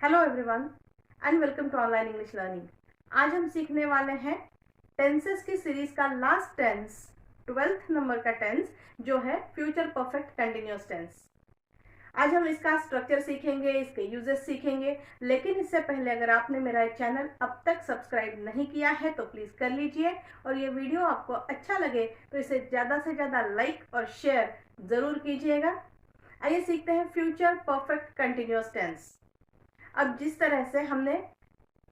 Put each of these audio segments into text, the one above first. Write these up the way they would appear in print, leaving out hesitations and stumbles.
Hello everyone and welcome to online English learning. आज हम सीखने वाले हैं टेंसेस की सीरीज का लास्ट टेंस, 12th नंबर का टेंस जो है फ्यूचर परफेक्ट कंटिन्यूअस टेंस। आज हम इसका स्ट्रक्चर सीखेंगे, इसके यूजेस सीखेंगे, लेकिन इससे पहले अगर आपने मेरा चैनल अब तक सब्सक्राइब नहीं किया है तो प्लीज कर लीजिए, और ये वीडियो आपको अच्छा लगे तो इसे ज्यादा से ज्यादा लाइक और शेयर जरूर कीजिएगा। आइए सीखते हैं फ्यूचर परफेक्ट कंटिन्यूअस टेंस। अब जिस तरह से हमने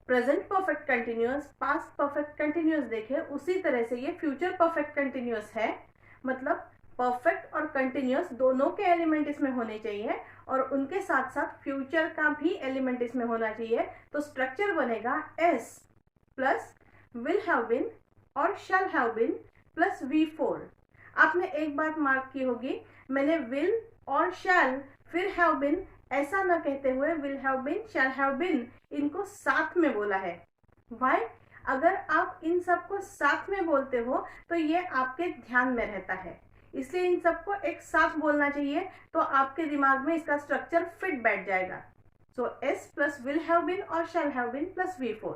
present perfect continuous, past perfect continuous देखे, उसी तरह से ये फ्यूचर परफेक्ट कंटिन्यूअस है। मतलब परफेक्ट और कंटिन्यूअस दोनों के एलिमेंट इसमें होने चाहिए और उनके साथ साथ फ्यूचर का भी एलिमेंट इसमें होना चाहिए। तो स्ट्रक्चर बनेगा S plus will have been और shall have been plus V4। आपने एक बात मार्क की होगी, मैंने विल और शैल फिर हैव बीन ऐसा न कहते हुए will have been, shall have been इनको साथ में बोला है। वाई? अगर आप इन सबको साथ में बोलते हो तो ये आपके ध्यान में रहता है, इसलिए इन सबको एक साथ बोलना चाहिए, तो आपके दिमाग में इसका स्ट्रक्चर फिट बैठ जाएगा। So S plus will have been और shall have been plus V4,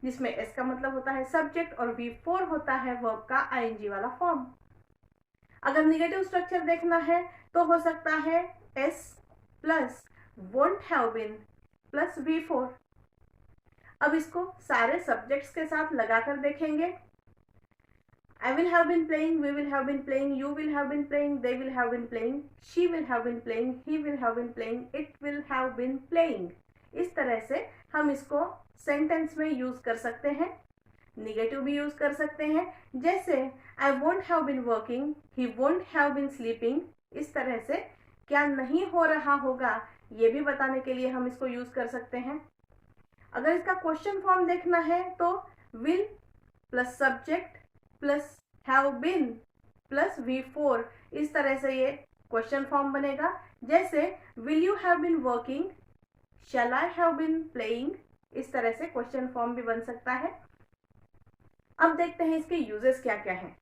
जिसमें एस का मतलब होता है सब्जेक्ट और V4 होता है वर्ब का ING वाला फॉर्म। अगर निगेटिव स्ट्रक्चर देखना है तो हो सकता है S plus won't have been plus V4। अब इसको सारे सब्जेक्ट्स के साथ लगाकर देखेंगे। I will have been playing, we will have been playing, you will have been playing, they will have been playing, she will have been playing, he will have been playing, it will have been playing। इस तरह से हम इसको sentence में use कर सकते हैं। Negative भी यूज कर सकते हैं, जैसे I won't have been working, he won't have been sleeping। इस तरह से क्या नहीं हो रहा होगा ये भी बताने के लिए हम इसको यूज कर सकते हैं। अगर इसका क्वेश्चन फॉर्म देखना है तो will plus subject plus have been plus V4, इस तरह से ये क्वेश्चन फॉर्म बनेगा। जैसे will you have been working, shall I have been playing, इस तरह से क्वेश्चन फॉर्म भी बन सकता है। अब देखते हैं इसके यूजेस क्या क्या हैं।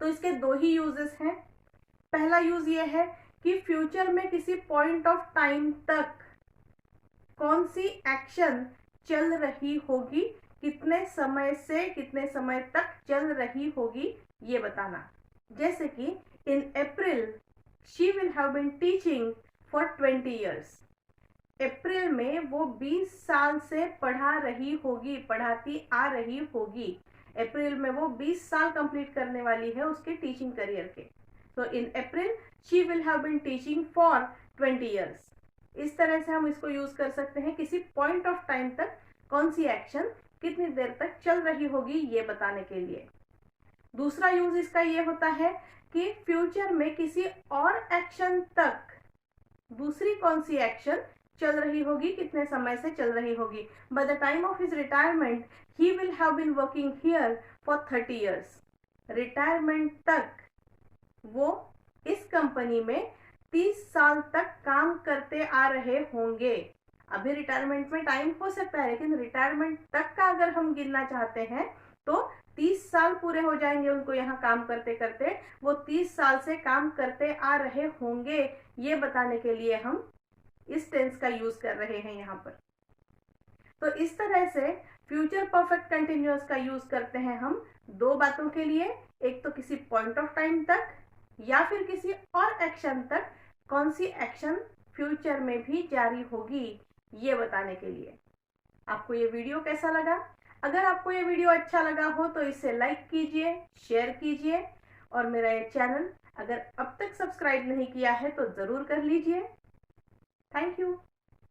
तो इसके दो ही यूजेस हैं। पहला यूज ये है कि फ्यूचर में किसी पॉइंट ऑफ टाइम तक कौन सी एक्शन चल रही होगी, कितने समय से कितने समय तक चल रही होगी ये बताना। जैसे कि in April she will have been teaching for 20 years। April में वो 20 साल से पढ़ा रही होगी, पढ़ाती आ रही होगी। अप्रैल में वो 20 साल कंप्लीट करने वाली है उसके टीचिंग करियर के। तो in April she will have been teaching for 20 years। इस तरह से हम इसको यूज कर सकते हैं किसी पॉइंट ऑफ टाइम तक कौन सी एक्शन कितनी देर तक चल रही होगी ये बताने के लिए। दूसरा यूज इसका ये होता है कि फ्यूचर में किसी और एक्शन तक दूसरी कौन सी एक्शन चल रही होगी, कितने समय से चल रही होगी। By the time of his retirement he will have been working here for 30 years। Retirement तक वो इस कंपनी में 30 साल तक काम करते आ रहे होंगे। अभी रिटायरमेंट में टाइम हो सकता है, लेकिन रिटायरमेंट तक का अगर हम गिनना चाहते हैं तो 30 साल पूरे हो जाएंगे उनको यहाँ काम करते करते। वो 30 साल से काम करते आ रहे होंगे ये बताने के लिए हम इस टेंस का यूज कर रहे हैं यहाँ पर। तो इस तरह से फ्यूचर परफेक्ट कंटिन्यूअस का यूज करते हैं हम दो बातों के लिए। एक तो किसी पॉइंट ऑफ टाइम तक या फिर किसी और एक्शन तक कौन सी एक्शन फ्यूचर में भी जारी होगी ये बताने के लिए। आपको ये वीडियो कैसा लगा? अगर आपको ये वीडियो अच्छा लगा हो तो इसे लाइक कीजिए, शेयर कीजिए, और मेरा ये चैनल अगर अब तक सब्सक्राइब नहीं किया है तो जरूर कर लीजिए। Thank you.